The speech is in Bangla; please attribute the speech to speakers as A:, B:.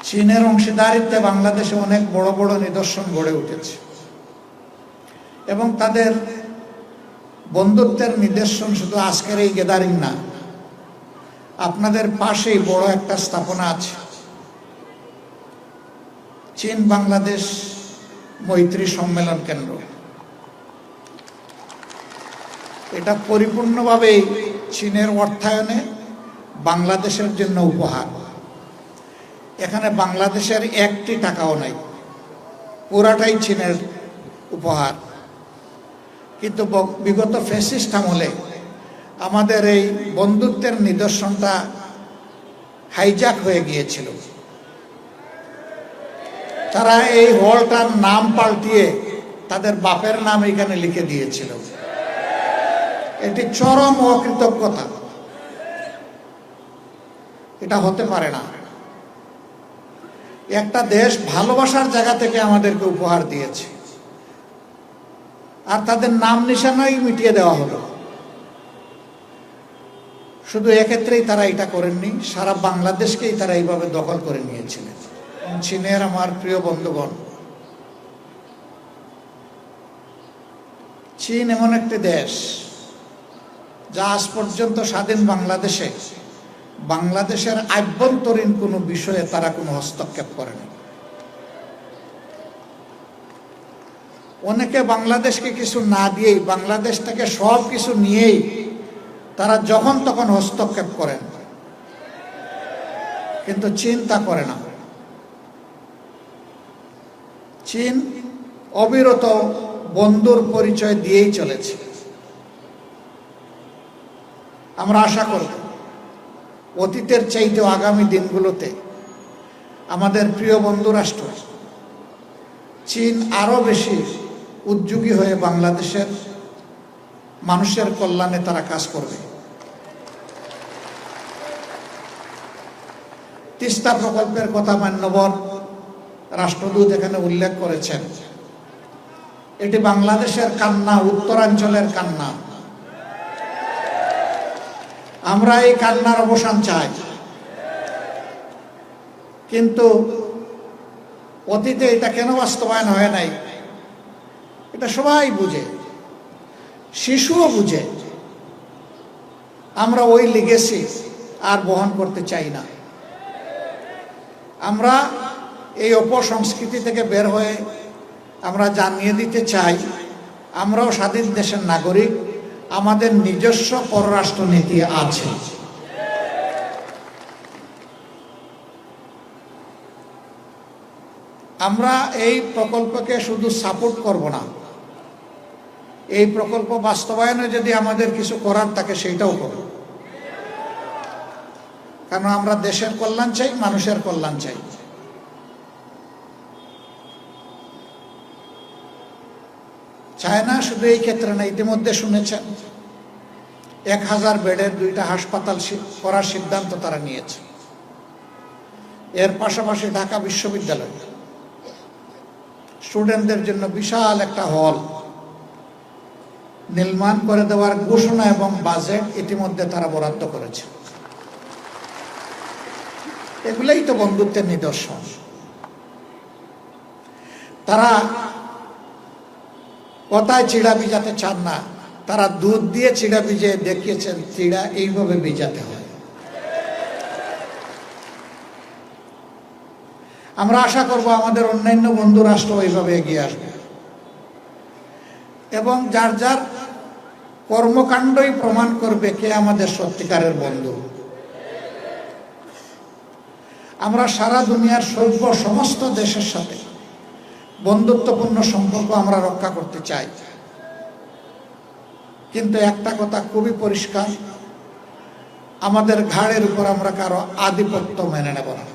A: চীনের অংশীদারিত্বে বাংলাদেশে অনেক বড় বড় নিদর্শন গড়ে উঠেছে এবং তাদের বন্ধুত্বের নিদর্শন শুধু আজকের এই গ্যাদারিং না, আপনাদের পাশেই বড় একটা স্থাপনা আছে, চীন বাংলাদেশ মৈত্রী সম্মেলন কেন্দ্র। এটা পরিপূর্ণভাবেই চীনের অর্থায়নে বাংলাদেশের জন্য উপহার। এখানে বাংলাদেশের একটি টাকাও নাই, পুরাটাই চীনের উপহার। কিন্তু বিগত ফ্যাসিস্ট আমলে আমাদের এই বন্ধুত্বের নিদর্শনটা হাইজ্যাক হয়ে গিয়েছিল। তারা এই হলটার নাম পাল্টিয়ে তাদের বাপের নাম এখানে লিখে দিয়েছিল। এটি চরম অকৃতজ্ঞতা, এটা হতে পারে না। একটা দেশ ভালোবাসার জায়গা থেকে আমাদেরকে উপহার দিয়েছে, আর তাদের নাম নিশানাই মিটিয়ে দেওয়া হলো। শুধু এক্ষেত্রেই তারা এটা করেননি, সারা বাংলাদেশকেই তারা এইভাবে দখল করে নিয়েছিলেন। চীনের আমার প্রিয় বন্ধুগণ, চীন এমন একটি দেশ যা আজ পর্যন্ত স্বাধীন বাংলাদেশে বাংলাদেশের আভ্যন্তরীণ কোনো বিষয়ে তারা কোনো হস্তক্ষেপ করেনি। অনেকে বাংলাদেশকে কিছু না দিয়েই, বাংলাদেশ থেকে সব কিছু নিয়েই তারা যখন তখন হস্তক্ষেপ করেন, কিন্তু চীন তা করে না। চীন অবিরত বন্ধুর পরিচয় দিয়েই চলেছে। আমরা আশা করব অতীতের চাইতেও আগামী দিনগুলোতে আমাদের প্রিয় বন্ধু রাষ্ট্র চীন আরো বেশি উদ্যোগী হয়ে বাংলাদেশের মানুষের কল্যাণে তারা কাজ করবে। তিস্তা প্রকল্পের কথা মান্যবর রাষ্ট্রদূত এখানে উল্লেখ করেছেন। এটি বাংলাদেশের কান্না, উত্তরাঞ্চলের কান্না। আমরা এই কান্নার অবসান চাই, কিন্তু অতীতে এটা কেন বাস্তবায়ন হয় নাই এটা সবাই বুঝে, শিশুও বুঝে। আমরা ওই লিগেসি আর বহন করতে চাই না। আমরা এই অপসংস্কৃতি থেকে বের হয়ে আমরা জানিয়ে দিতে চাই, আমরাও স্বাধীন দেশের নাগরিক, আমাদের নিজস্ব পররাষ্ট্র নীতি আছে। আমরা এই প্রকল্পকে শুধু সাপোর্ট করব না, এই প্রকল্প বাস্তবায়নে যদি আমাদের কিছু করার থাকে সেইটাও করব। কারণ আমরা দেশের কল্যাণ চাই, মানুষের কল্যাণ চাই। চায় না শুধু এই ক্ষেত্রে না, ইতিমধ্যে শুনেছেন 1000 বেডের 2টা হাসপাতাল করার সিদ্ধান্ত তারা নিয়েছে। এর পাশাপাশি ঢাকা বিশ্ববিদ্যালয় স্টুডেন্টদের জন্য বিশাল একটা হল নির্মাণ করে দেওয়ার ঘোষণা এবং বাজেট ইতিমধ্যে তারা বরাদ্দ করেছে। এগুলোই তো বন্ধুত্বের নিদর্শন। তারা কথায় চিড়া ভিজাতে চান না, তারা দুধ দিয়ে চিড়া ভিজে দেখিয়েছেন চিড়া এইভাবে ভিজাতে হয়। আমরা আশা করব আমাদের অন্যান্য বন্ধু রাষ্ট্র এইভাবে এগিয়ে আসবে এবং যার যার কর্মকাণ্ডই প্রমাণ করবে কে আমাদের সত্যিকারের বন্ধু। আমরা সারা দুনিয়ার সমস্ত দেশের সাথে বন্ধুত্বপূর্ণ সম্পর্ক আমরা রক্ষা করতে চাই, কিন্তু একটা কথা খুবই পরিষ্কার, আমাদের ঘাড়ের উপর আমরা কারো আধিপত্য মেনে নেব না।